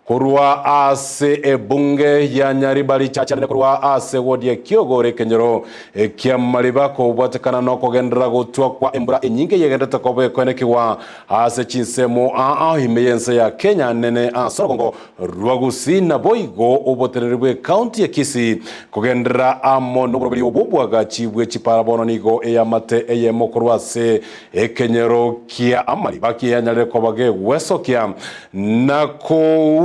kurwa ase ebunge ya Nyaribari chachane kurwa ase wodi ya Kiogore Kenyoro kia maliba ko bwatekana no kogendera gutwa kwa embura enyinge yegendeta kobe kwenekiwa ase chinsemo himeyense ya Kenya nene Sorogongo Rwagusi na Boigo obotererwe county ya Kisii kogendera amono burobiri obubwaga chibwe chiparabono nigo eyamate eyemo kurwa ase Kenyoro kia amaliba kia nyare kobage wesokia nako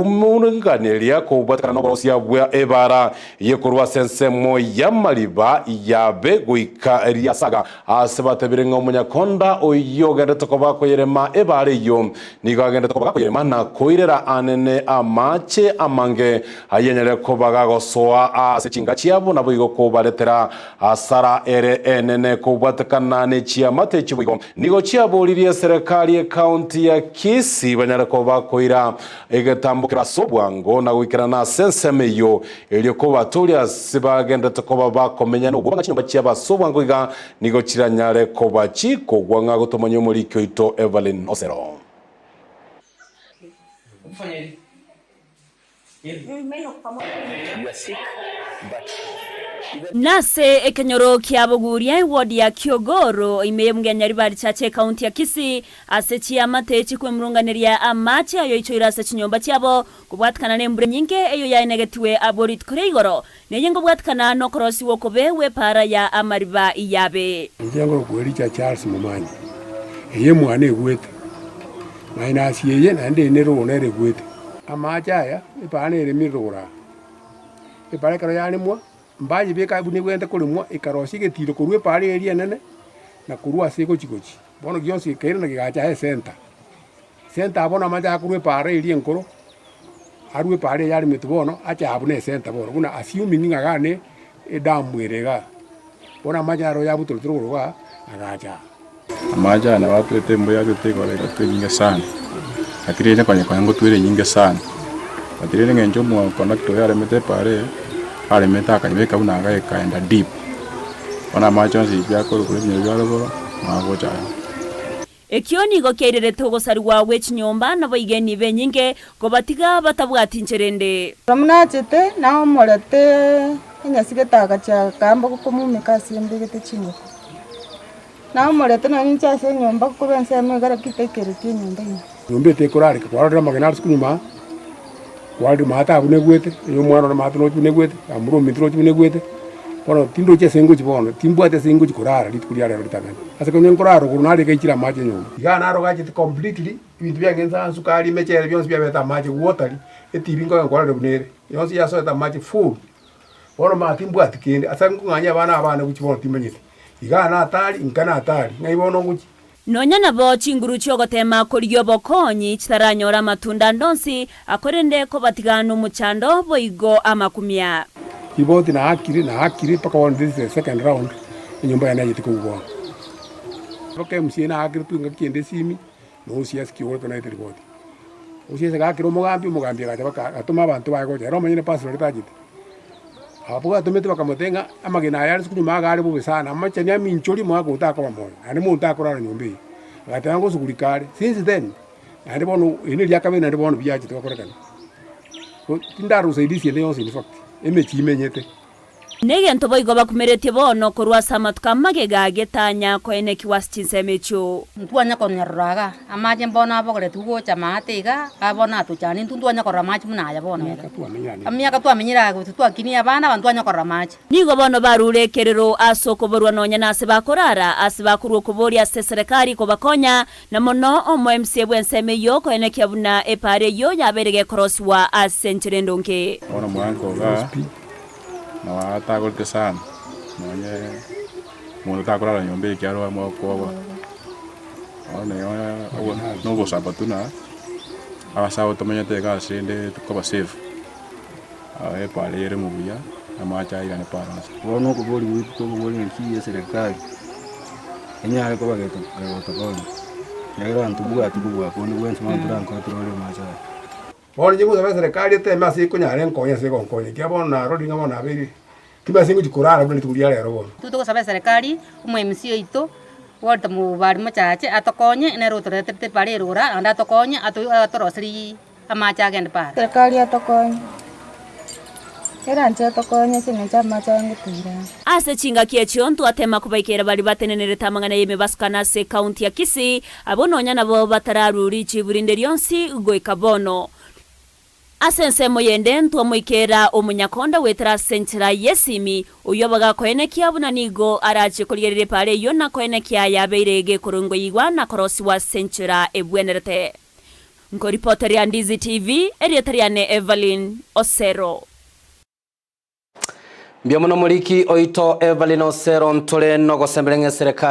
munganeliya ko batakana no borosia bwa ebara yekurwa sensemo ya maliba yabe guika riasaga asebatebirenga omunyakonda oyogenda tokoba ko yerema ebare yo nigagenda tokoba ko yerema na koirera anene amache amange ayenyere ko bagagosoa asechinga chiabo nabo igo ko baletera asara ere enene ko batakana ne chiamate chibugo nigo chiabo lirie serikali ya county ya Kisii banyara ko bakoira egatambukira sobwango na wikirana sensemeyo eliyoko batulia sibagenda tokoba bakomenya no gubanga chinyumba cyaba sobwango iga nigo kiranyare ko bachiko gwanga gutomonyo muri kyoito Evelyn Osero. Nase Kenyoro kiaboguria wodi ya Kiogoro imeyemge Nyaribari chache county ya Kisii asechi amatechi kwemrunganiria amache ayo ichoira se chinyomba cyabo kubwatkana nembure nyinge eyo ya negatiwe aborit kureigoro neyengo bwatkana no krosi wokobe we para ya amariba iyabe njengo gweri cha Charles Mumanyi eye mwana egwete mainasi yeye nande nero onere gwete amache aya ipane ere mirora ipare karo yani mwa mbaji beka buni gwenda kulimwa ikarosi getiro kurwe pale area nene na kurwa seko chikochi bono gyosi kere na gigacha he center abona maja kurwe pale area nkoro arwe pale yali mitubono acha abune center bono kuna assuming ngagane edamwirega bona maja ro yabuto tururuga agacha amaja na watu tembo ya tutego le nyingi sana akirene kwa ngo tuire nyingi sana atirene ngenjo mu connect yale mete pale alimeta kanibeka unaga ekaenda deep ona machonzi byako kuri nyabyo boro magocha ekioni go kerere togo sarwa wechinyomba nabo igeni benyinge go batiga batabwati ncherende ramunachete naho morete nyasigetaga cha kamba ko mumeka simbegete chingo naho morete na ncha se nyomba ko bense megara kitekere nyomba nyombe te korari ko ara magana skunyuma wali mata abune gwete yo mwana na mata no tune gwete amuro mitro tune gwete pono tindo che sengo chibono timbwate sengo chikorara litukuliara litagana asa ko nyenkoraro kunali kaichira mache nyumba igana ro gachi completely ibintu byagenza sukari mechere byonse byabeta mache water etiringo ngorare bunere yonse yaso eta mache full pono matimbwate kende asa nganya abana kuchibono timenyete igana atali ngana atali ngaibono guchi nonya nabo chinguru cyogotema kuriyo bokonyi kitaranyora matunda ndonsi akorende ko batigana umuchando boigo amakumya iboti na hakiri paka on this second round nyumba yana yiti kubo okay msiena hakiri tunga kiende simi no sias kiwo kana ite riboti usiesa hakiri mugambi gacha atuma abantu bago jero manyine pasro ritajite hapo atumete bakamutenga amagina yari kunyuma gari bube sana amachanya mincholi mwako utaka bamoya ani mu utakora nyumbi agatango sukulikale since then andi bono ine lyakabe nandi bono byaje twakorekana ko tindaru saidisi le yonse in fact emechimenyete nege ntobo igoba kumerete bono korwa samatka magega getanya ko ene kiwastinsemecho ntwanya ko nyarraga amaje mbona abogore tugo chamatega abona tuchani ntwanya ko ramachi munaya bono amya ka twamenyira ko twakini abana bantwanya ko ramachi nigo bono barurekerero asoko borwa nonya nase bakorara asibakurwo kubori ase serikali ko bakonya na mono omo MC bwensemeyo ko ene kyabuna epare yo yaberege crosswa asencherendonke ona mwanko ga na wata golke sana mwenye mwana takora nyombe kyaro amo kwa ona no go sabatuna abasaba tomenya tega sende tukoba safe pale yere mubuya amacha ira ne para wono ko boli witu ko boli nki serikali enya ko bageto tokoni yera ntubua ko ni wense mantura ko trole macha bono jingu za serikali te masi kunyare nkonya se konkonya kia bono na rodi ngamo na biri kiba singu chikurara buli tukulia lero bono tuto sabe serikali umu MC ito wata mu bari machache atokonye ne rotorete pare rora anda tokonye atorosri amache agende para serikali yatokonya era nje tokonya singe chama changu tira ase chinga kiechio ntwatema kubaikera bali batenenere tamangana yeme basukana se county ya Kisii abononya nabo batararuri chiburinde ryonsi goika bono asense moyende ntwamoikera omunyakonda wetera senchira yesimi uyo bagakoenekia bunanigo araje kuligerere pare yona koenekia yabeirege kurungo yigwa na korosi wa senchira ebwenerete nko reporter ya Ndizi TV erietariane Evelyn Osero. Mbia muno muliki oito Evelyn Osero ntole no gosembelenge serikali